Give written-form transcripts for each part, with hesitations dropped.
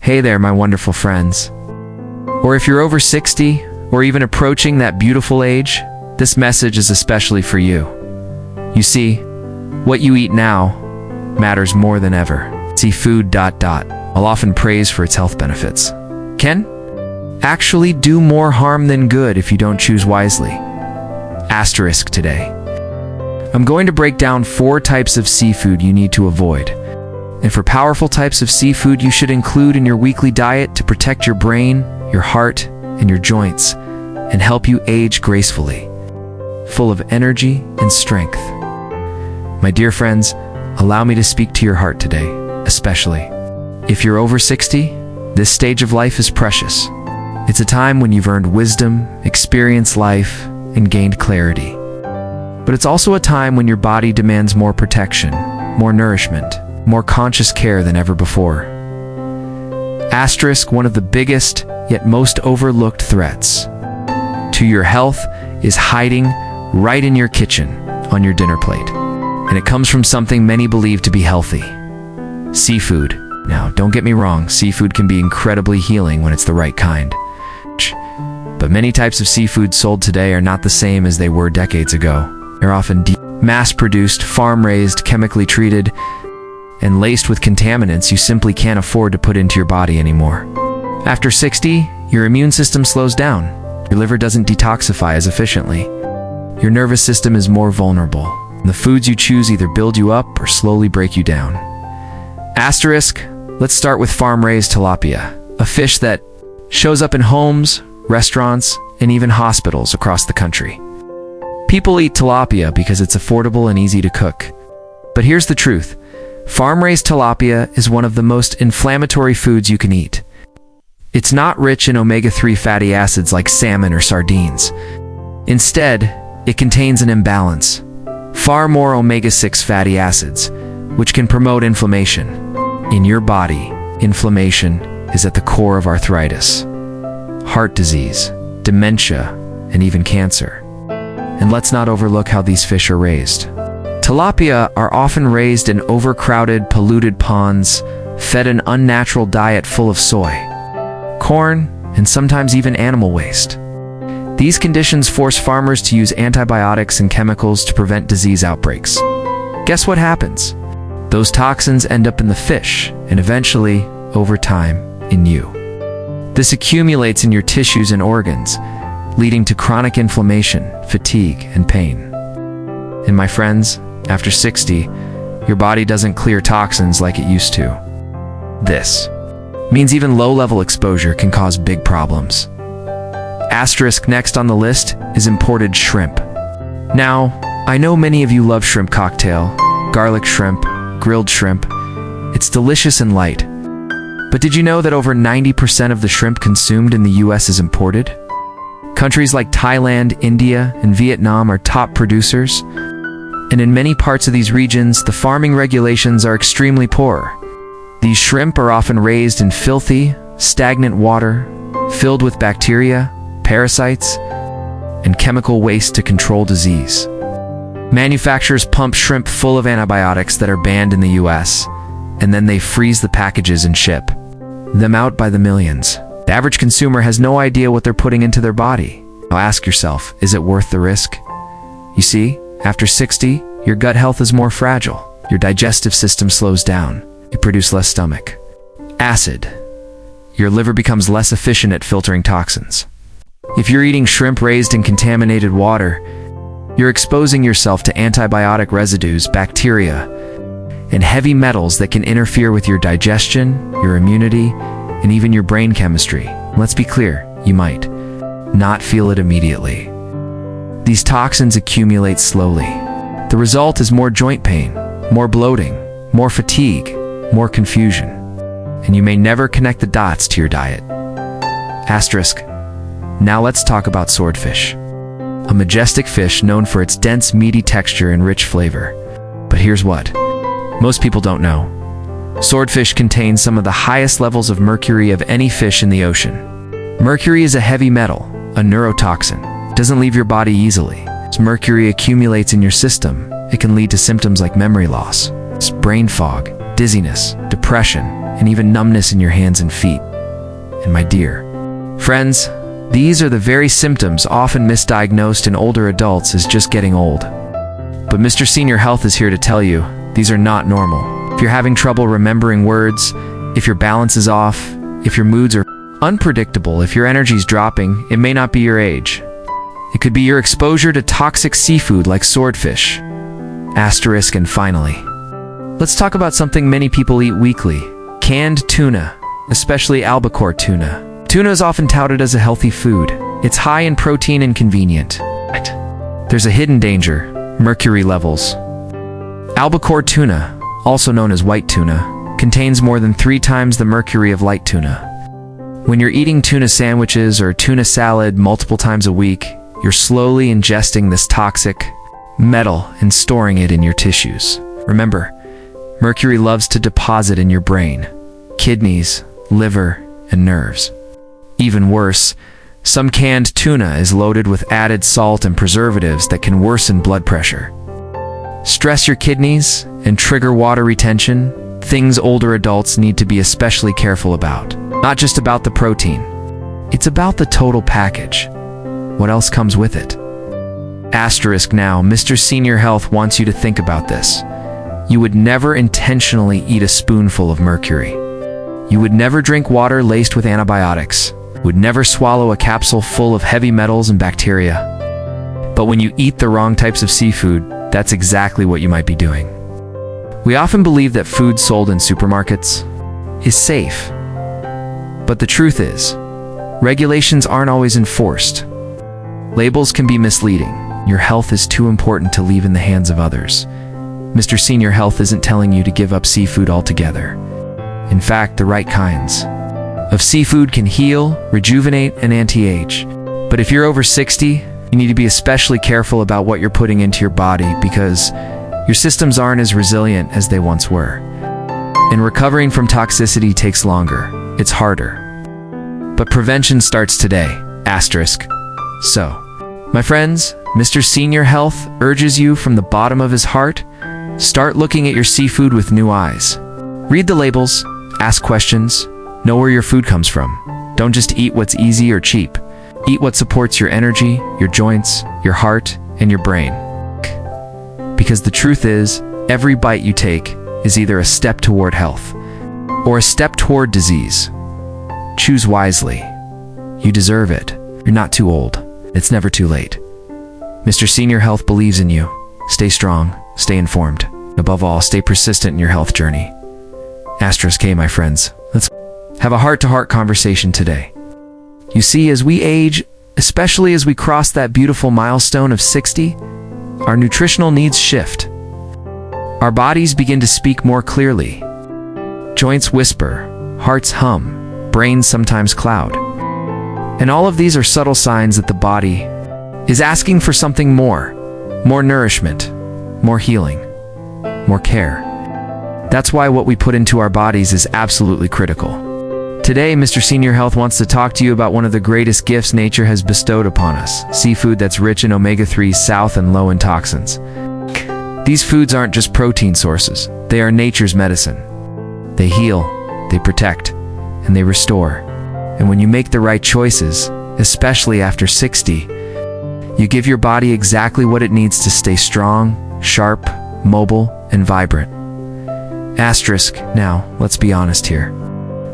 Hey there, my wonderful friends. Or if you're over 60, or even approaching that beautiful age, this message is especially for you. You see, what you eat now matters more than ever. Seafood ... I'll often praise for its health benefits, can actually do more harm than good if you don't choose wisely. Asterisk today. I'm going to break down 4 types of seafood you need to avoid. And for powerful types of seafood you should include in your weekly diet to protect your brain, your heart, and your joints, and help you age gracefully, full of energy and strength. My dear friends, allow me to speak to your heart today, especially if you're over 60. This stage of life is precious. It's a time when you've earned wisdom, experienced life, and gained clarity. But it's also a time when your body demands more protection, more nourishment, more conscious care than ever before. Asterisk, one of the biggest, yet most overlooked threats to your health is hiding right in your kitchen, on your dinner plate. And it comes from something many believe to be healthy: seafood. Now, don't get me wrong, seafood can be incredibly healing when it's the right kind. But many types of seafood sold today are not the same as they were decades ago. They're often mass-produced, farm-raised, chemically treated, and laced with contaminants you simply can't afford to put into your body anymore. After 60, your immune system slows down. Your liver doesn't detoxify as efficiently. Your nervous system is more vulnerable. And the foods you choose either build you up or slowly break you down. Asterisk, let's start with farm-raised tilapia, a fish that shows up in homes, restaurants, and even hospitals across the country. People eat tilapia because it's affordable and easy to cook. But here's the truth. Farm-raised tilapia is one of the most inflammatory foods you can eat. It's not rich in omega-3 fatty acids like salmon or sardines. Instead, it contains an imbalance. Far more omega-6 fatty acids, which can promote inflammation. In your body, inflammation is at the core of arthritis, heart disease, dementia, and even cancer. And let's not overlook how these fish are raised. Tilapia are often raised in overcrowded, polluted ponds, fed an unnatural diet full of soy, corn, and sometimes even animal waste. These conditions force farmers to use antibiotics and chemicals to prevent disease outbreaks. Guess what happens? Those toxins end up in the fish, and eventually, over time, in you. This accumulates in your tissues and organs, leading to chronic inflammation, fatigue, and pain. And my friends, after 60, your body doesn't clear toxins like it used to. This means even low-level exposure can cause big problems. Asterisk, next on the list is imported shrimp. Now, I know many of you love shrimp cocktail, garlic shrimp, grilled shrimp. It's delicious and light. But did you know that over 90% of the shrimp consumed in the US is imported? Countries like Thailand, India, and Vietnam are top producers. And in many parts of these regions, the farming regulations are extremely poor. These shrimp are often raised in filthy, stagnant water, filled with bacteria, parasites, and chemical waste to control disease. Manufacturers pump shrimp full of antibiotics that are banned in the US, and then they freeze the packages and ship them out by the millions. The average consumer has no idea what they're putting into their body. Now ask yourself, is it worth the risk? You see, after 60, your gut health is more fragile. Your digestive system slows down. You produce less stomach acid. Your liver becomes less efficient at filtering toxins. If you're eating shrimp raised in contaminated water, you're exposing yourself to antibiotic residues, bacteria, and heavy metals that can interfere with your digestion, your immunity, and even your brain chemistry. Let's be clear, you might not feel it immediately. These toxins accumulate slowly. The result is more joint pain, more bloating, more fatigue, more confusion. And you may never connect the dots to your diet. Asterisk. Now let's talk about swordfish. A majestic fish known for its dense, meaty texture and rich flavor. But here's what most people don't know. Swordfish contain some of the highest levels of mercury of any fish in the ocean. Mercury is a heavy metal, a neurotoxin. It doesn't leave your body easily. As mercury accumulates in your system, it can lead to symptoms like memory loss, brain fog, dizziness, depression, and even numbness in your hands and feet. And my dear friends, these are the very symptoms often misdiagnosed in older adults as just getting old. But Mr. Senior Health is here to tell you, these are not normal. If you're having trouble remembering words, if your balance is off, if your moods are unpredictable, if your energy's dropping, it may not be your age. It could be your exposure to toxic seafood like swordfish. Asterisk, and finally, let's talk about something many people eat weekly: canned tuna, especially albacore tuna. Tuna is often touted as a healthy food. It's high in protein and convenient. But there's a hidden danger: mercury levels. Albacore tuna, also known as white tuna, contains more than 3 times the mercury of light tuna. When you're eating tuna sandwiches or tuna salad multiple times a week, you're slowly ingesting this toxic metal and storing it in your tissues. Remember, mercury loves to deposit in your brain, kidneys, liver, and nerves. Even worse, some canned tuna is loaded with added salt and preservatives that can worsen blood pressure, stress your kidneys, and trigger water retention, things older adults need to be especially careful about. Not just about the protein, it's about the total package. What else comes with it? Asterisk, now, Mr. Senior Health wants you to think about this. You would never intentionally eat a spoonful of mercury. You would never drink water laced with antibiotics, would never swallow a capsule full of heavy metals and bacteria. But when you eat the wrong types of seafood, that's exactly what you might be doing. We often believe that food sold in supermarkets is safe. But the truth is, regulations aren't always enforced. Labels can be misleading. Your health is too important to leave in the hands of others. Mr. Senior Health isn't telling you to give up seafood altogether. In fact, the right kinds of seafood can heal, rejuvenate, and anti-age. But if you're over 60, you need to be especially careful about what you're putting into your body because your systems aren't as resilient as they once were. And recovering from toxicity takes longer. It's harder. But prevention starts today. Asterisk. So, my friends, Mr. Senior Health urges you from the bottom of his heart, start looking at your seafood with new eyes. Read the labels, ask questions, know where your food comes from. Don't just eat what's easy or cheap. Eat what supports your energy, your joints, your heart, and your brain. Because the truth is, every bite you take is either a step toward health or a step toward disease. Choose wisely. You deserve it. You're not too old. It's never too late. Mr. Senior Health believes in you. Stay strong, stay informed. Above all, stay persistent in your health journey. Asterisk K, my friends. Let's have a heart-to-heart conversation today. You see, as we age, especially as we cross that beautiful milestone of 60, our nutritional needs shift. Our bodies begin to speak more clearly. Joints whisper, hearts hum, brains sometimes cloud. And all of these are subtle signs that the body is asking for something more nourishment, more healing, more care. That's why what we put into our bodies is absolutely critical. Today, Mr. Senior Health wants to talk to you about one of the greatest gifts nature has bestowed upon us: seafood that's rich in omega-3s, south, and low in toxins. These foods aren't just protein sources, they are nature's medicine. They heal, they protect, and they restore. And when you make the right choices, especially after 60, you give your body exactly what it needs to stay strong, sharp, mobile, and vibrant. Asterisk, now, let's be honest here.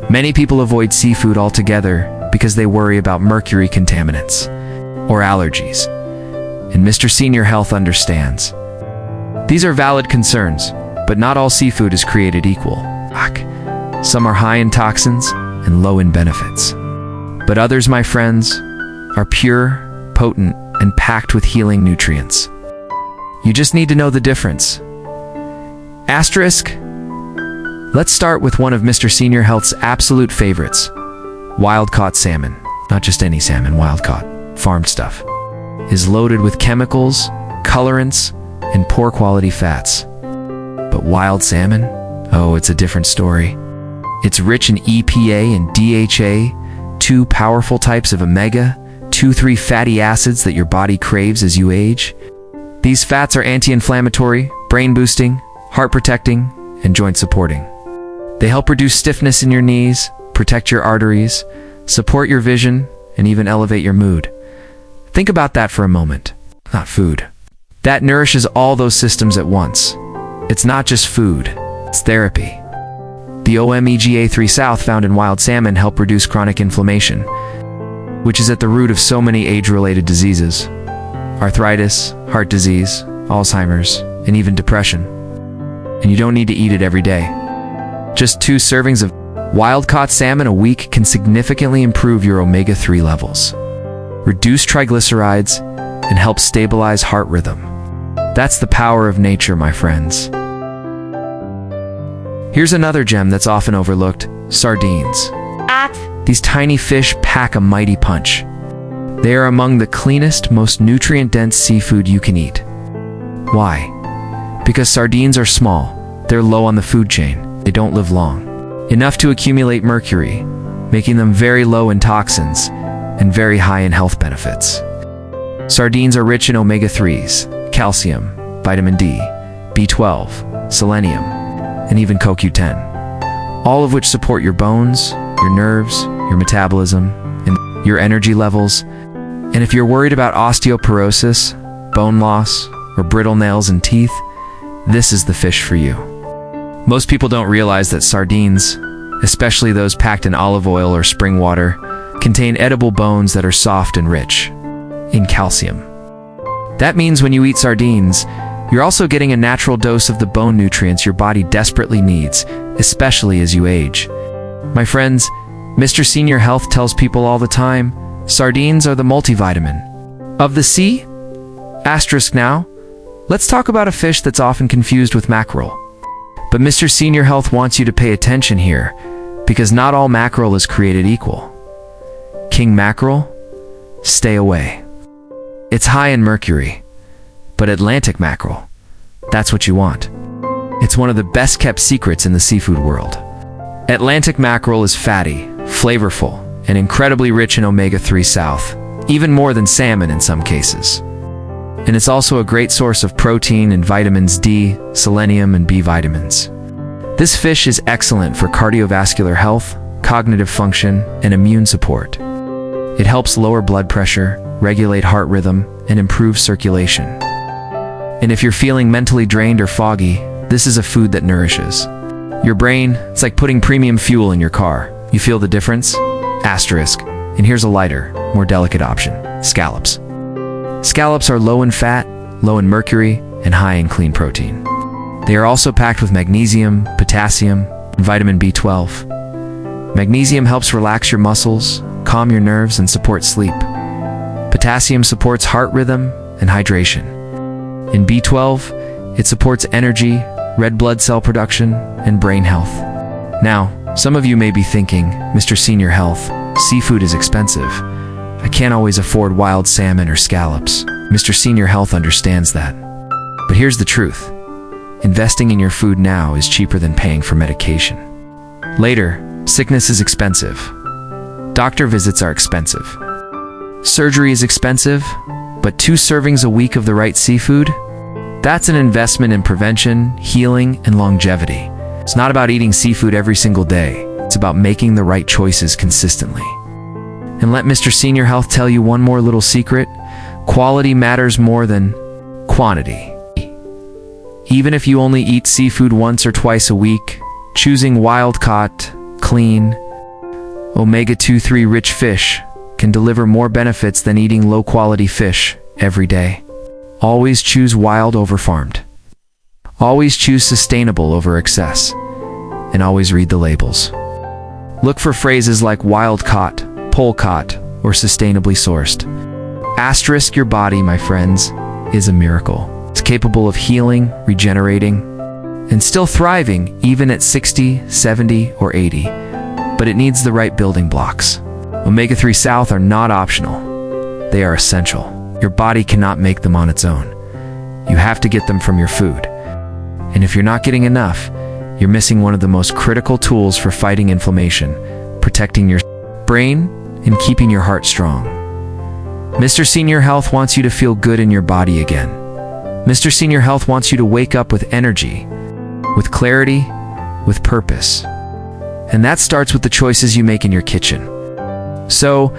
Many people avoid seafood altogether because they worry about mercury contaminants or allergies. And Mr. Senior Health understands. These are valid concerns, but not all seafood is created equal. Some are high in toxins and low in benefits. But others, my friends, are pure, potent, and packed with healing nutrients. You just need to know the difference. Asterisk, let's start with one of Mr. Senior Health's absolute favorites, wild-caught salmon. Not just any salmon, wild-caught, farmed stuff. Is loaded with chemicals, colorants, and poor quality fats. But wild salmon? Oh, it's a different story. It's rich in EPA and DHA, two powerful types of omega-3 fatty acids that your body craves as you age. These fats are anti-inflammatory, brain-boosting, heart-protecting, and joint-supporting. They help reduce stiffness in your knees, protect your arteries, support your vision, and even elevate your mood. Think about that for a moment. Not food. That nourishes all those systems at once. It's not just food, it's therapy. The omega-3 South found in wild salmon help reduce chronic inflammation, which is at the root of so many age-related diseases. Arthritis, heart disease, Alzheimer's, and even depression. And you don't need to eat it every day. Just 2 servings of wild-caught salmon a week can significantly improve your omega-3 levels, reduce triglycerides, and help stabilize heart rhythm. That's the power of nature, my friends. Here's another gem that's often overlooked: sardines. These tiny fish pack a mighty punch. They are among the cleanest, most nutrient-dense seafood you can eat. Why? Because sardines are small, they're low on the food chain, they don't live long. Enough to accumulate mercury, making them very low in toxins and very high in health benefits. Sardines are rich in omega-3s, calcium, vitamin D, B12, selenium, and even CoQ10, all of which support your bones, your nerves, your metabolism, and your energy levels. And if you're worried about osteoporosis, bone loss, or brittle nails and teeth, this is the fish for you. Most people don't realize that sardines, especially those packed in olive oil or spring water, contain edible bones that are soft and rich in calcium. That means when you eat sardines, you're also getting a natural dose of the bone nutrients your body desperately needs, especially as you age. My friends, Mr. Senior Health tells people all the time, sardines are the multivitamin of the sea. Asterisk now, let's talk about a fish that's often confused with mackerel. But Mr. Senior Health wants you to pay attention here, because not all mackerel is created equal. King mackerel? Stay away. It's high in mercury. But Atlantic mackerel, that's what you want. It's one of the best kept secrets in the seafood world. Atlantic mackerel is fatty, flavorful, and incredibly rich in omega-3 South, even more than salmon in some cases. And it's also a great source of protein and vitamins D, selenium, and B vitamins. This fish is excellent for cardiovascular health, cognitive function, and immune support. It helps lower blood pressure, regulate heart rhythm, and improve circulation. And if you're feeling mentally drained or foggy, this is a food that nourishes your brain. It's like putting premium fuel in your car. You feel the difference? Asterisk. And here's a lighter, more delicate option: scallops. Scallops are low in fat, low in mercury, and high in clean protein. They are also packed with magnesium, potassium, and vitamin B12. Magnesium helps relax your muscles, calm your nerves, and support sleep. Potassium supports heart rhythm and hydration. In B12, it supports energy, red blood cell production, and brain health. Now, some of you may be thinking, Mr. Senior Health, seafood is expensive. I can't always afford wild salmon or scallops. Mr. Senior Health understands that. But here's the truth. Investing in your food now is cheaper than paying for medication. Later, sickness is expensive. Doctor visits are expensive. Surgery is expensive, but 2 servings a week of the right seafood? That's an investment in prevention, healing, and longevity. It's not about eating seafood every single day. It's about making the right choices consistently. And let Mr. Senior Health tell you one more little secret. Quality matters more than quantity. Even if you only eat seafood once or twice a week, choosing wild-caught, clean, omega-3 rich fish can deliver more benefits than eating low-quality fish every day. Always choose wild over farmed. Always choose sustainable over excess. And always read the labels. Look for phrases like wild-caught, pole-caught, or sustainably sourced. Asterisk, your body, my friends, is a miracle. It's capable of healing, regenerating, and still thriving even at 60, 70, or 80. But it needs the right building blocks. Omega-3 South are not optional. They are essential. Your body cannot make them on its own. You have to get them from your food. And if you're not getting enough, you're missing one of the most critical tools for fighting inflammation, protecting your brain, and keeping your heart strong. Mr. Senior Health wants you to feel good in your body again. Mr. Senior Health wants you to wake up with energy, with clarity, with purpose. And that starts with the choices you make in your kitchen. So,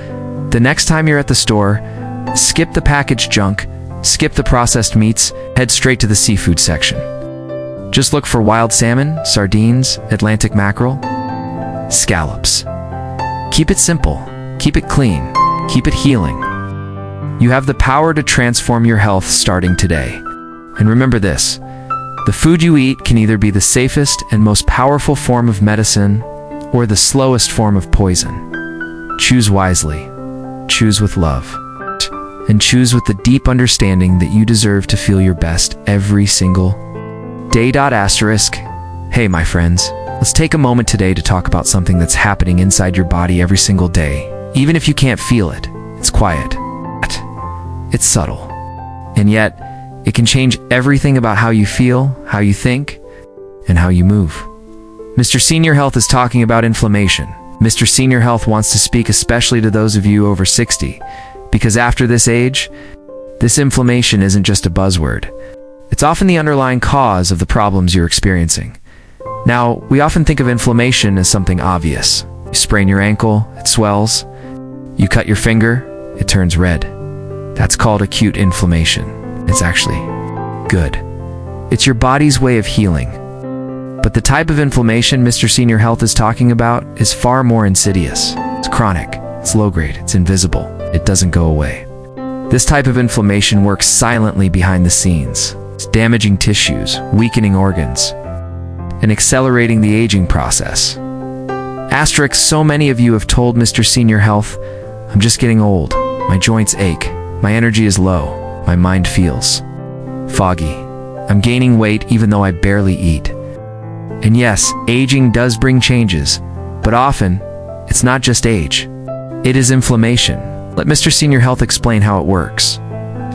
the next time you're at the store, skip the packaged junk, skip the processed meats, head straight to the seafood section. Just look for wild salmon, sardines, Atlantic mackerel, scallops. Keep it simple, keep it clean, keep it healing. You have the power to transform your health starting today. And remember this, the food you eat can either be the safest and most powerful form of medicine or the slowest form of poison. Choose wisely, choose with love, and choose with the deep understanding that you deserve to feel your best every single day. Asterisk. Hey, my friends, let's take a moment today to talk about something that's happening inside your body every single day. Even if you can't feel it, it's quiet. It's subtle. And yet, it can change everything about how you feel, how you think, and how you move. Mr. Senior Health is talking about inflammation. Mr. Senior Health wants to speak especially to those of you over 60, because after this age, this inflammation isn't just a buzzword. It's often the underlying cause of the problems you're experiencing. Now, we often think of inflammation as something obvious. You sprain your ankle, it swells. You cut your finger, it turns red. That's called acute inflammation. It's actually good. It's your body's way of healing. But the type of inflammation Mr. Senior Health is talking about is far more insidious. It's chronic, it's low-grade, it's invisible, it doesn't go away. This type of inflammation works silently behind the scenes. It's damaging tissues, weakening organs, and accelerating the aging process. Asterisk, so many of you have told Mr. Senior Health, I'm just getting old, my joints ache, my energy is low, my mind feels foggy, I'm gaining weight even though I barely eat. And yes, aging does bring changes, but often, it's not just age. It is inflammation. Let Mr. Senior Health explain how it works.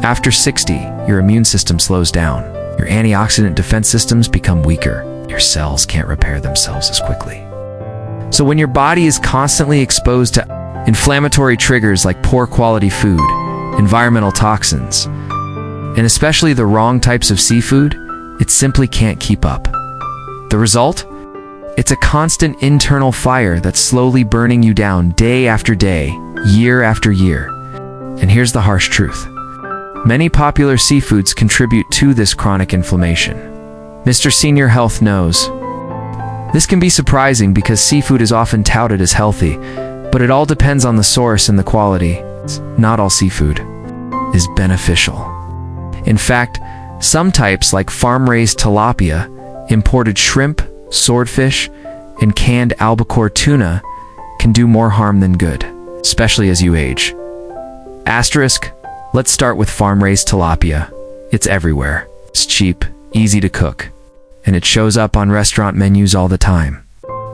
After 60, your immune system slows down. Your antioxidant defense systems become weaker. Your cells can't repair themselves as quickly. So when your body is constantly exposed to inflammatory triggers like poor quality food, environmental toxins, and especially the wrong types of seafood, it simply can't keep up. The result? It's a constant internal fire that's slowly burning you down day after day, year after year. And here's the harsh truth. Many popular seafoods contribute to this chronic inflammation. Mr. Senior Health knows. This can be surprising because seafood is often touted as healthy, but it all depends on the source and the quality. Not all seafood is beneficial. In fact, some types like farm-raised tilapia, imported shrimp, swordfish, and canned albacore tuna can do more harm than good, especially as you age. Asterisk, let's start with farm-raised tilapia. It's everywhere. It's cheap, easy to cook, and it shows up on restaurant menus all the time.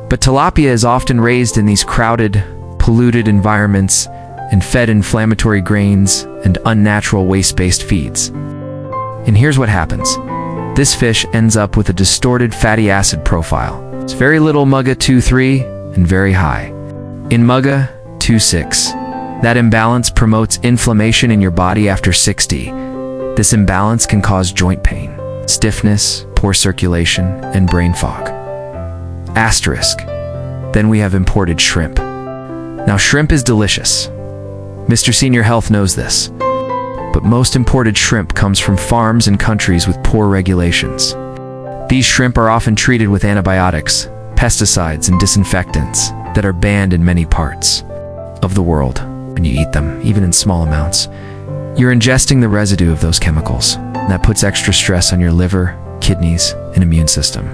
But tilapia is often raised in these crowded, polluted environments and fed inflammatory grains and unnatural waste-based feeds. And here's what happens. This fish ends up with a distorted fatty acid profile. It's very little Omega 2,3 and very high in Omega 2,6. That imbalance promotes inflammation in your body after 60. This imbalance can cause joint pain, stiffness, poor circulation, and brain fog. Asterisk. Then we have imported shrimp. Now, shrimp is delicious. Mr. Senior Health knows this. But most imported shrimp comes from farms and countries with poor regulations. These shrimp are often treated with antibiotics, pesticides, and disinfectants that are banned in many parts of the world. When you eat them, even in small amounts, you're ingesting the residue of those chemicals. That puts extra stress on your liver, kidneys, and immune system.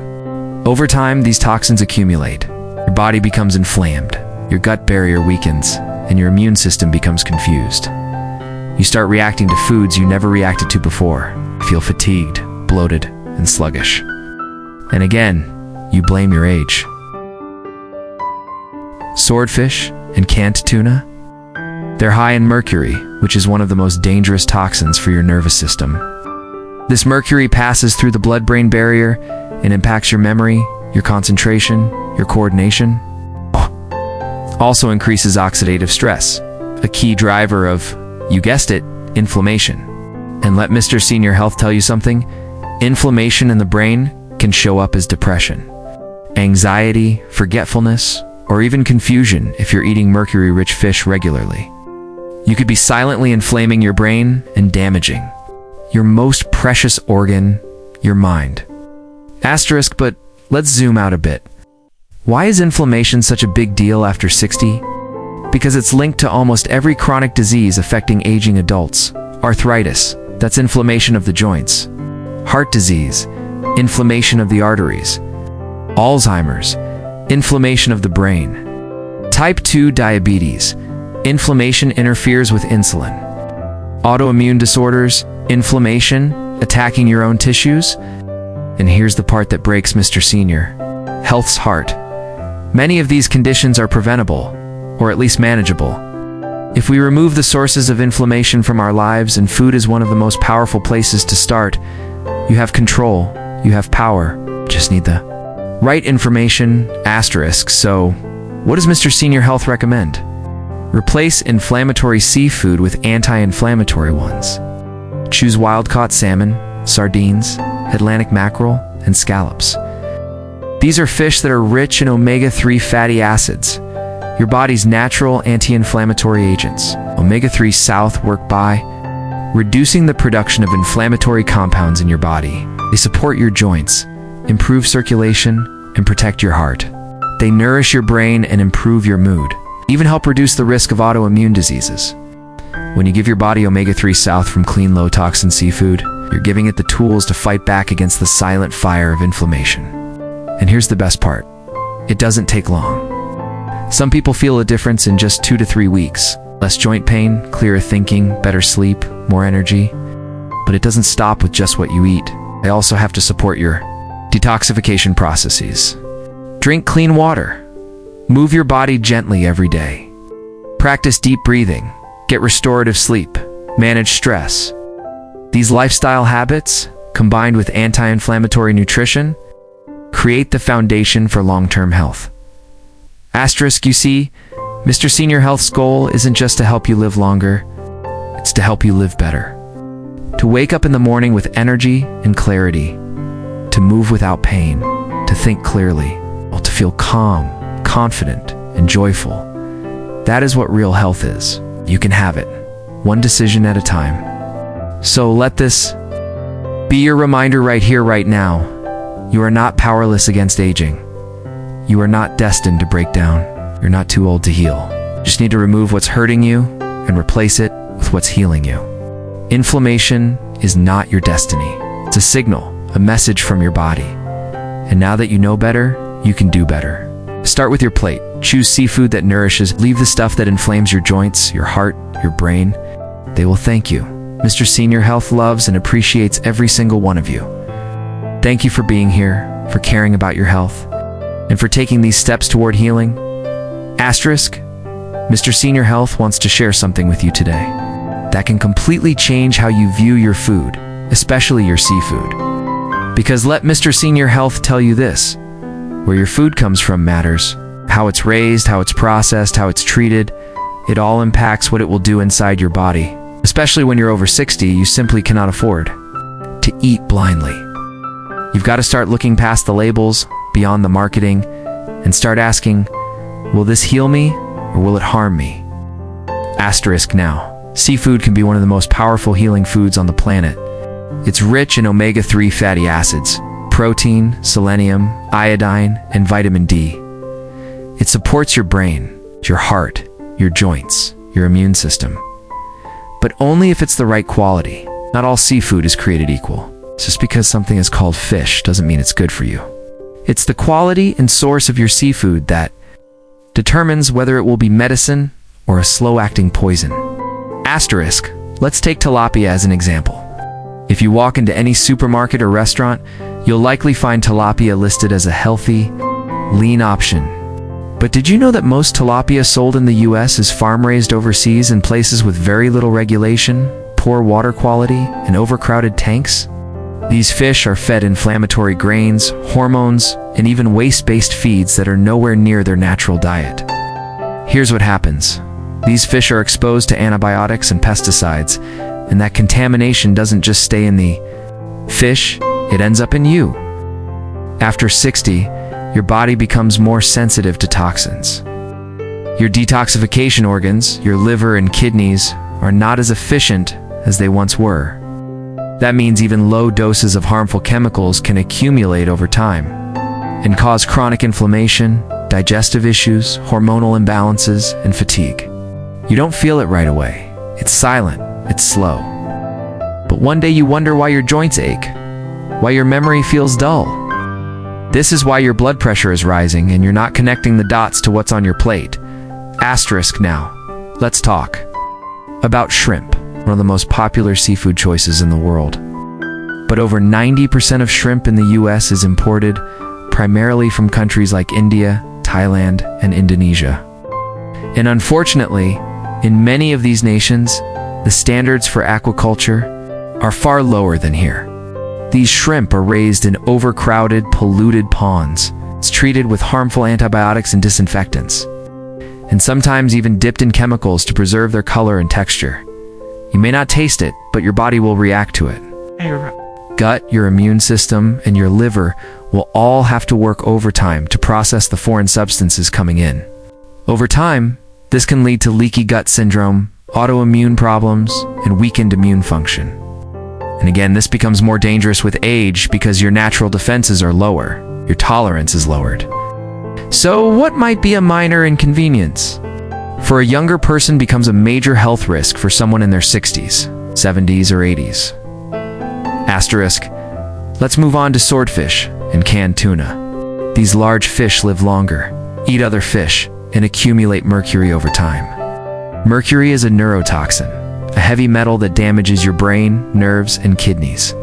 Over time, these toxins accumulate. Your body becomes inflamed, your gut barrier weakens, and your immune system becomes confused. You start reacting to foods you never reacted to before. You feel fatigued, bloated, and sluggish. And again, you blame your age. Swordfish and canned tuna? They're high in mercury, which is one of the most dangerous toxins for your nervous system. This mercury passes through the blood-brain barrier and impacts your memory, your concentration, your coordination. Also increases oxidative stress, a key driver of, you guessed it, inflammation. And let Mr. Senior Health tell you something, inflammation in the brain can show up as depression, anxiety, forgetfulness, or even confusion if you're eating mercury-rich fish regularly. You could be silently inflaming your brain and damaging your most precious organ, your mind. Asterisk, but let's zoom out a bit. Why is inflammation such a big deal after 60? Because it's linked to almost every chronic disease affecting aging adults. Arthritis, that's inflammation of the joints. Heart disease, inflammation of the arteries. Alzheimer's, inflammation of the brain. Type 2 diabetes, inflammation interferes with insulin. Autoimmune disorders, inflammation, attacking your own tissues. And here's the part that breaks Mr. Senior. Health's heart. Many of these conditions are preventable, or at least manageable. If we remove the sources of inflammation from our lives, and food is one of the most powerful places to start, you have control, you have power, just need the right information. Asterisk, so what does Mr. Senior Health recommend? Replace inflammatory seafood with anti-inflammatory ones. Choose wild-caught salmon, sardines, Atlantic mackerel, and scallops. These are fish that are rich in omega-3 fatty acids, your body's natural anti-inflammatory agents. Omega-3 South work by reducing the production of inflammatory compounds in your body. They support your joints, improve circulation, and protect your heart. They nourish your brain and improve your mood, even help reduce the risk of autoimmune diseases. When you give your body omega-3 South from clean, low-toxin seafood, you're giving it the tools to fight back against the silent fire of inflammation. And here's the best part. It doesn't take long. Some people feel a difference in just 2 to 3 weeks. Less joint pain, clearer thinking, better sleep, more energy. But it doesn't stop with just what you eat. They also have to support your detoxification processes. Drink clean water. Move your body gently every day. Practice deep breathing. Get restorative sleep. Manage stress. These lifestyle habits, combined with anti-inflammatory nutrition, create the foundation for long-term health. Asterisk, you see, Mr. Senior Health's goal isn't just to help you live longer, it's to help you live better. To wake up in the morning with energy and clarity, to move without pain, to think clearly, or to feel calm, confident, and joyful. That is what real health is. You can have it, one decision at a time. So let this be your reminder right here, right now. You are not powerless against aging. You are not destined to break down. You're not too old to heal. You just need to remove what's hurting you and replace it with what's healing you. Inflammation is not your destiny. It's a signal, a message from your body. And now that you know better, you can do better. Start with your plate. Choose seafood that nourishes. Leave the stuff that inflames your joints, your heart, your brain. They will thank you. Mr. Senior Health loves and appreciates every single one of you. Thank you for being here, for caring about your health, and for taking these steps toward healing. Asterisk, Mr. Senior Health wants to share something with you today that can completely change how you view your food, especially your seafood. Because let Mr. Senior Health tell you this, where your food comes from matters. How it's raised, how it's processed, how it's treated, it all impacts what it will do inside your body. Especially when you're over 60, you simply cannot afford to eat blindly. You've got to start looking past the labels, beyond the marketing, and start asking, will this heal me or will it harm me? Asterisk now. Seafood can be one of the most powerful healing foods on the planet. It's rich in omega-3 fatty acids, protein, selenium, iodine, and vitamin D. It supports your brain, your heart, your joints, your immune system. But only if it's the right quality. Not all seafood is created equal. Just because something is called fish doesn't mean it's good for you. It's the quality and source of your seafood that determines whether it will be medicine or a slow-acting poison. Asterisk, let's take tilapia as an example. If you walk into any supermarket or restaurant, you'll likely find tilapia listed as a healthy, lean option. But did you know that most tilapia sold in the US is farm-raised overseas in places with very little regulation, poor water quality, and overcrowded tanks? These fish are fed inflammatory grains, hormones, and even waste-based feeds that are nowhere near their natural diet. Here's what happens. These fish are exposed to antibiotics and pesticides, and that contamination doesn't just stay in the fish, it ends up in you. After 60, your body becomes more sensitive to toxins. Your detoxification organs, your liver and kidneys, are not as efficient as they once were. That means even low doses of harmful chemicals can accumulate over time and cause chronic inflammation, digestive issues, hormonal imbalances, and fatigue. You don't feel it right away. It's silent, it's slow. But one day you wonder why your joints ache, why your memory feels dull. This is why your blood pressure is rising and you're not connecting the dots to what's on your plate. Asterisk now. Let's talk about shrimp, one of the most popular seafood choices in the world. But over 90% of shrimp in the US is imported, primarily from countries like India, Thailand, and Indonesia. And unfortunately, in many of these nations, the standards for aquaculture are far lower than here. These shrimp are raised in overcrowded, polluted ponds. It's treated with harmful antibiotics and disinfectants, and sometimes even dipped in chemicals to preserve their color and texture. You may not taste it, but your body will react to it. Gut, your immune system, and your liver will all have to work overtime to process the foreign substances coming in. Over time, this can lead to leaky gut syndrome, autoimmune problems, and weakened immune function. And again, this becomes more dangerous with age because your natural defenses are lower, your tolerance is lowered. So what might be a minor inconvenience for a younger person becomes a major health risk for someone in their 60s, 70s, or 80s. Asterisk. Let's move on to swordfish and canned tuna. These large fish live longer, eat other fish, and accumulate mercury over time. Mercury is a neurotoxin, a heavy metal that damages your brain, nerves, and kidneys.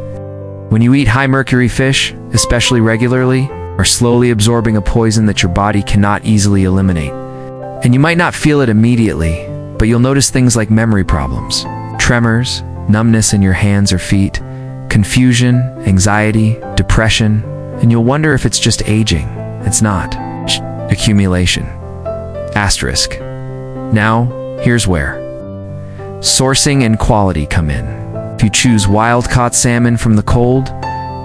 When you eat high mercury fish, especially regularly, are slowly absorbing a poison that your body cannot easily eliminate. And you might not feel it immediately, but you'll notice things like memory problems, tremors, numbness in your hands or feet, confusion, anxiety, depression, and you'll wonder if it's just aging. It's not. Accumulation. Asterisk. Now, here's where sourcing and quality come in. If you choose wild-caught salmon from the cold,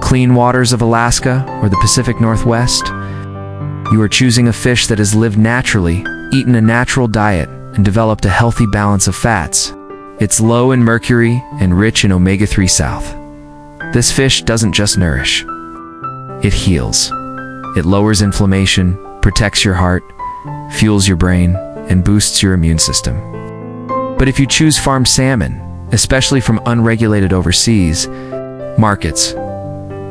clean waters of Alaska or the Pacific Northwest, you are choosing a fish that has lived naturally, eaten a natural diet, and developed a healthy balance of fats. It's low in mercury and rich in omega-3 south. This fish doesn't just nourish. It heals. It lowers inflammation, protects your heart, fuels your brain, and boosts your immune system. But if you choose farmed salmon, especially from unregulated overseas markets,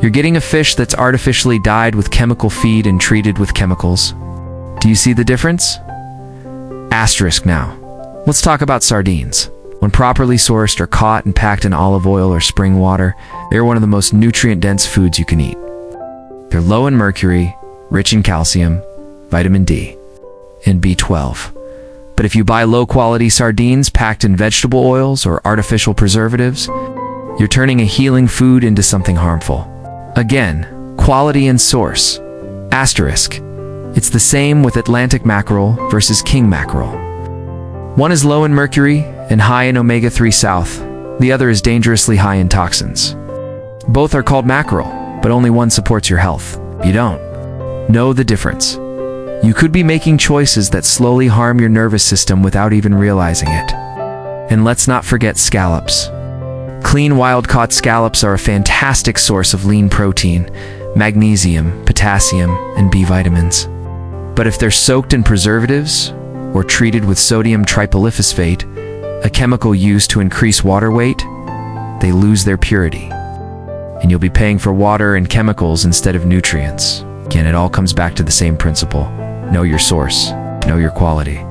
you're getting a fish that's artificially dyed with chemical feed and treated with chemicals. Do you see the difference? Asterisk now. Let's talk about sardines. When properly sourced or caught and packed in olive oil or spring water, they're one of the most nutrient-dense foods you can eat. They're low in mercury, rich in calcium, vitamin D, and B12. But if you buy low-quality sardines packed in vegetable oils or artificial preservatives, you're turning a healing food into something harmful. Again, quality and source. Asterisk. It's the same with Atlantic mackerel versus king mackerel. One is low in mercury and high in omega-3 south. The other is dangerously high in toxins. Both are called mackerel, but only one supports your health. You don't know the difference. You could be making choices that slowly harm your nervous system without even realizing it. And let's not forget scallops. Clean wild-caught scallops are a fantastic source of lean protein, magnesium, potassium, and B vitamins. But if they're soaked in preservatives or treated with sodium tripolyphosphate, a chemical used to increase water weight, they lose their purity. And you'll be paying for water and chemicals instead of nutrients. Again, it all comes back to the same principle. Know your source. Know your quality.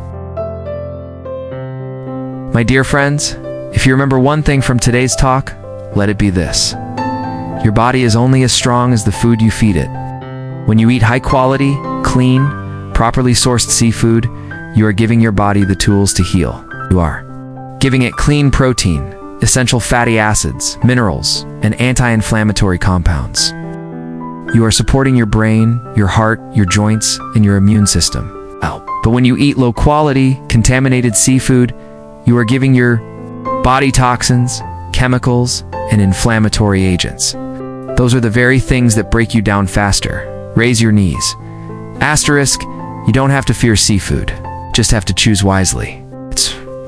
My dear friends, if you remember one thing from today's talk, let it be this. Your body is only as strong as the food you feed it. When you eat high-quality, clean, properly sourced seafood, you are giving your body the tools to heal. You are giving it clean protein, essential fatty acids, minerals, and anti-inflammatory compounds. You are supporting your brain, your heart, your joints, and your immune system. But when you eat low-quality, contaminated seafood, you are giving your body toxins, chemicals, and inflammatory agents. Those are the very things that break you down faster, raise your knees, Asterisk, you don't have to fear seafood, just have to choose wisely.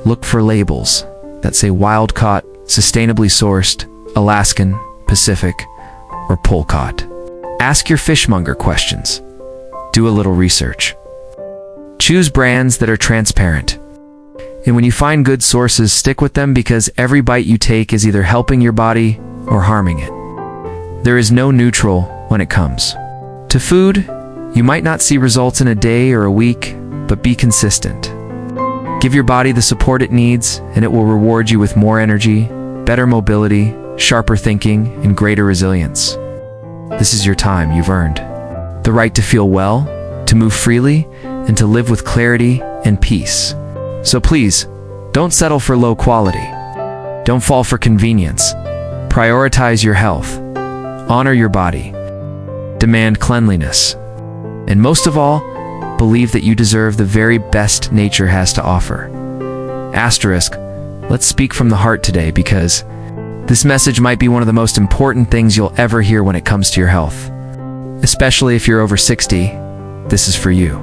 Look for labels that say wild-caught, sustainably sourced, Alaskan, Pacific, or pole-caught. Ask your fishmonger questions. Do a little research. Choose brands that are transparent. And when you find good sources, stick with them because every bite you take is either helping your body or harming it. There is no neutral when it comes to food. You might not see results in a day or a week, but be consistent. Give your body the support it needs, and it will reward you with more energy, better mobility, sharper thinking, and greater resilience. This is your time you've earned. The right to feel well, to move freely, and to live with clarity and peace. So please, don't settle for low quality. Don't fall for convenience. Prioritize your health. Honor your body. Demand cleanliness. And most of all, believe that you deserve the very best nature has to offer. Asterisk, let's speak from the heart today because this message might be one of the most important things you'll ever hear when it comes to your health. Especially if you're over 60, this is for you.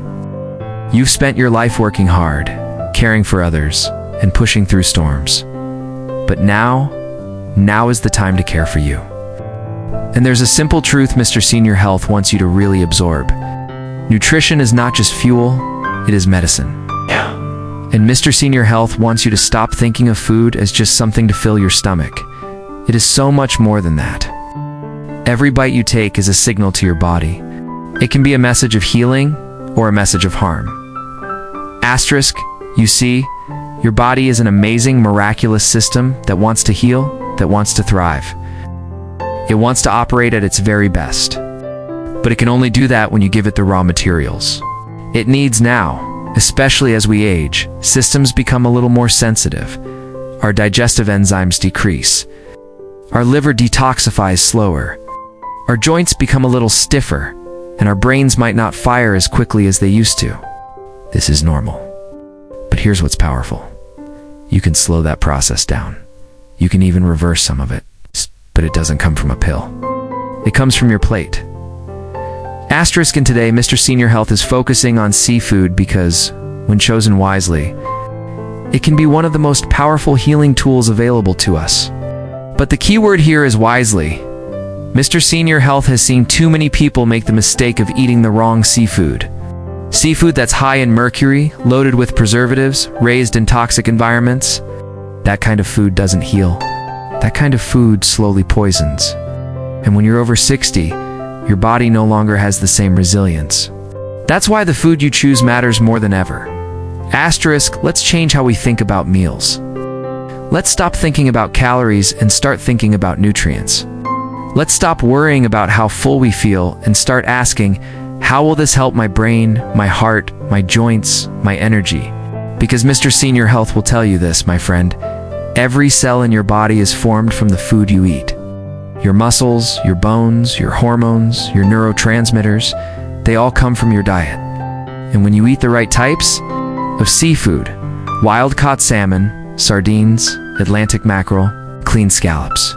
You've spent your life working hard, caring for others, and pushing through storms. But now is the time to care for you. And there's a simple truth Mr. Senior Health wants you to really absorb. Nutrition is not just fuel, it is medicine. And Mr. Senior Health wants you to stop thinking of food as just something to fill your stomach. It is so much more than that. Every bite you take is a signal to your body. It can be a message of healing or a message of harm. Asterisk, you see, your body is an amazing, miraculous system that wants to heal, that wants to thrive. It wants to operate at its very best. But it can only do that when you give it the raw materials it needs now. Especially as we age, systems become a little more sensitive. Our digestive enzymes decrease. Our liver detoxifies slower. Our joints become a little stiffer, and our brains might not fire as quickly as they used to. This is normal. But here's what's powerful. You can slow that process down. You can even reverse some of it. But it doesn't come from a pill. It comes from your plate. Asterisk, and today, Mr. Senior Health is focusing on seafood because, when chosen wisely, it can be one of the most powerful healing tools available to us. But the key word here is wisely. Mr. Senior Health has seen too many people make the mistake of eating the wrong seafood. Seafood that's high in mercury, loaded with preservatives, raised in toxic environments. That kind of food doesn't heal. That kind of food slowly poisons. And when you're over 60, your body no longer has the same resilience. That's why the food you choose matters more than ever. Asterisk, let's change how we think about meals. Let's stop thinking about calories and start thinking about nutrients. Let's stop worrying about how full we feel and start asking, how will this help my brain, my heart, my joints, my energy? Because Mr. Senior Health will tell you this, my friend. Every cell in your body is formed from the food you eat. Your muscles, your bones, your hormones, your neurotransmitters, they all come from your diet. And when you eat the right types of seafood, wild-caught salmon, sardines, Atlantic mackerel, clean scallops,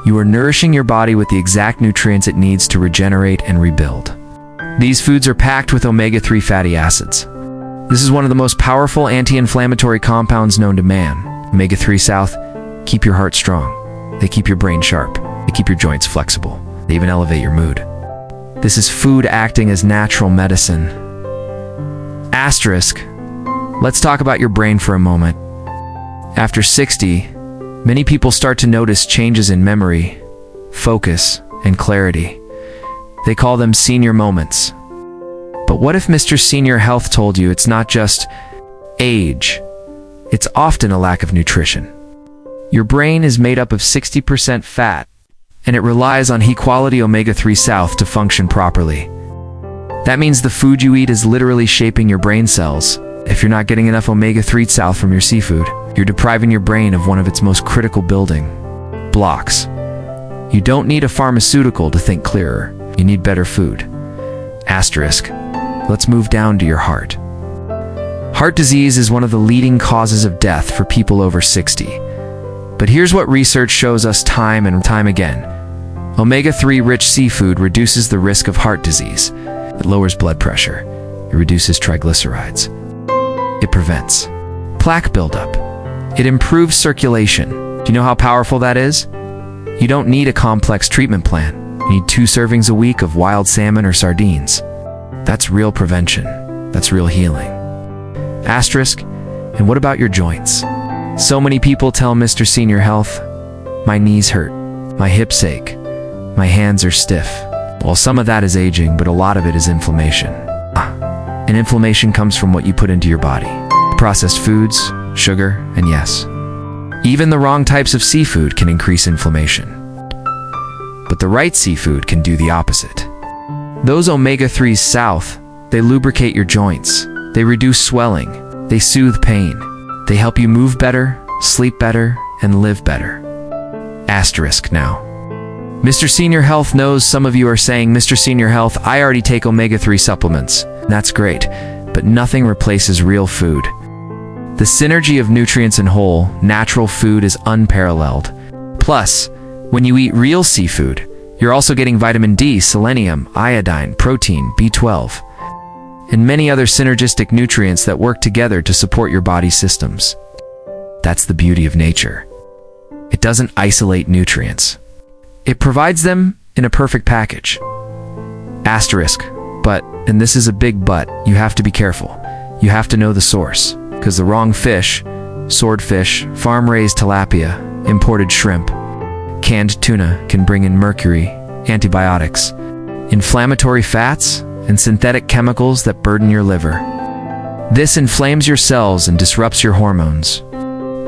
you are nourishing your body with the exact nutrients it needs to regenerate and rebuild. These foods are packed with omega-3 fatty acids. This is one of the most powerful anti-inflammatory compounds known to man. Omega-3 South keep your heart strong. They keep your brain sharp. They keep your joints flexible. They even elevate your mood. This is food acting as natural medicine. Asterisk, let's talk about your brain for a moment. After 60, many people start to notice changes in memory, focus, and clarity. They call them senior moments. But what if Mr. Senior Health told you it's not just age? It's often a lack of nutrition. Your brain is made up of 60% fat, and it relies on high-quality omega-3 South to function properly. That means the food you eat is literally shaping your brain cells. If you're not getting enough omega-3 South from your seafood, you're depriving your brain of one of its most critical building blocks. You don't need a pharmaceutical to think clearer. You need better food. Asterisk, let's move down to your heart. Heart disease is one of the leading causes of death for people over 60. But here's what research shows us time and time again. Omega-3 rich seafood reduces the risk of heart disease. It lowers blood pressure. It reduces triglycerides. It prevents plaque buildup. It improves circulation. Do you know how powerful that is? You don't need a complex treatment plan. You need 2 servings a week of wild salmon or sardines. That's real prevention. That's real healing. Asterisk, and what about your joints? So many people tell Mr. Senior Health, my knees hurt, my hips ache, my hands are stiff. Well, some of that is aging, but a lot of it is inflammation. And inflammation comes from what you put into your body. Processed foods, sugar, and yes, even the wrong types of seafood can increase inflammation. But the right seafood can do the opposite. Those omega-3s south, they lubricate your joints. They reduce swelling. They soothe pain. They help you move better, sleep better, and live better. Asterisk now. Mr. Senior Health knows some of you are saying, Mr. Senior Health, I already take omega-3 supplements. That's great, but nothing replaces real food. The synergy of nutrients in whole, natural food is unparalleled. Plus, when you eat real seafood, you're also getting vitamin D, selenium, iodine, protein, B12, and many other synergistic nutrients that work together to support your body's systems. That's the beauty of nature. It doesn't isolate nutrients. It provides them in a perfect package. Asterisk, but, and this is a big but, you have to be careful. You have to know the source, because the wrong fish, swordfish, farm-raised tilapia, imported shrimp, canned tuna can bring in mercury, antibiotics, inflammatory fats, and synthetic chemicals that burden your liver. This inflames your cells and disrupts your hormones.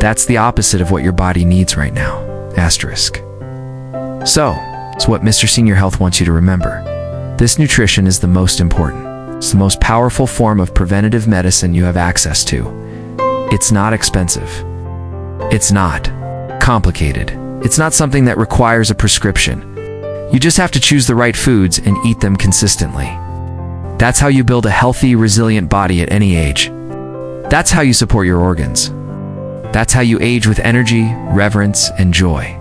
That's the opposite of what your body needs right now. Asterisk. So, it's what Mr. Senior Health wants you to remember. This nutrition is the most important. It's the most powerful form of preventative medicine you have access to. It's not expensive. It's not complicated. It's not something that requires a prescription. You just have to choose the right foods and eat them consistently. That's how you build a healthy, resilient body at any age. That's how you support your organs. That's how you age with energy, reverence, and joy.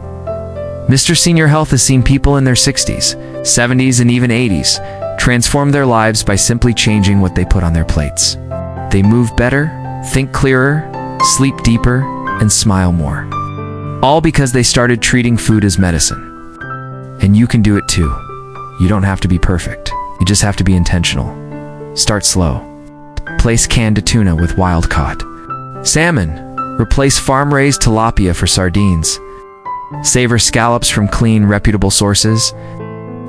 Mr. Senior Health has seen people in their 60s, 70s, and even 80s transform their lives by simply changing what they put on their plates. They move better, think clearer, sleep deeper, and smile more. All because they started treating food as medicine. And you can do it too. You don't have to be perfect. You just have to be intentional. Start slow. Place canned tuna with wild-caught salmon. Replace farm-raised tilapia for sardines. Savor scallops from clean, reputable sources.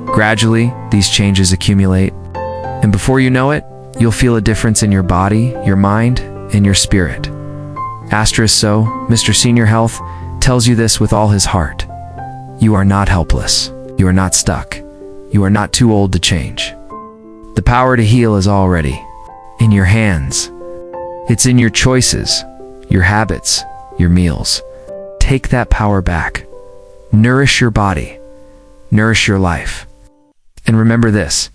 Gradually, these changes accumulate. And before you know it, you'll feel a difference in your body, your mind, and your spirit. Asterisk so, Mr. Senior Health tells you this with all his heart. You are not helpless. You are not stuck. You are not too old to change. The power to heal is already in your hands. It's in your choices, your habits, your meals. Take that power back. Nourish your body. Nourish your life. And remember this,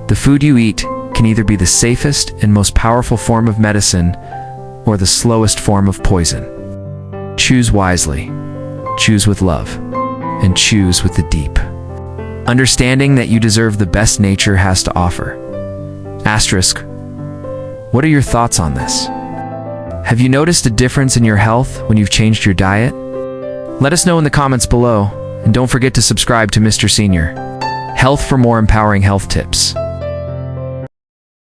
the food you eat can either be the safest and most powerful form of medicine or the slowest form of poison. Choose wisely, choose with love, and choose with the deep. Understanding that you deserve the best nature has to offer. Asterisk, what are your thoughts on this? Have you noticed a difference in your health when you've changed your diet? Let us know in the comments below, and don't forget to subscribe to Mr. Senior Health for more empowering health tips.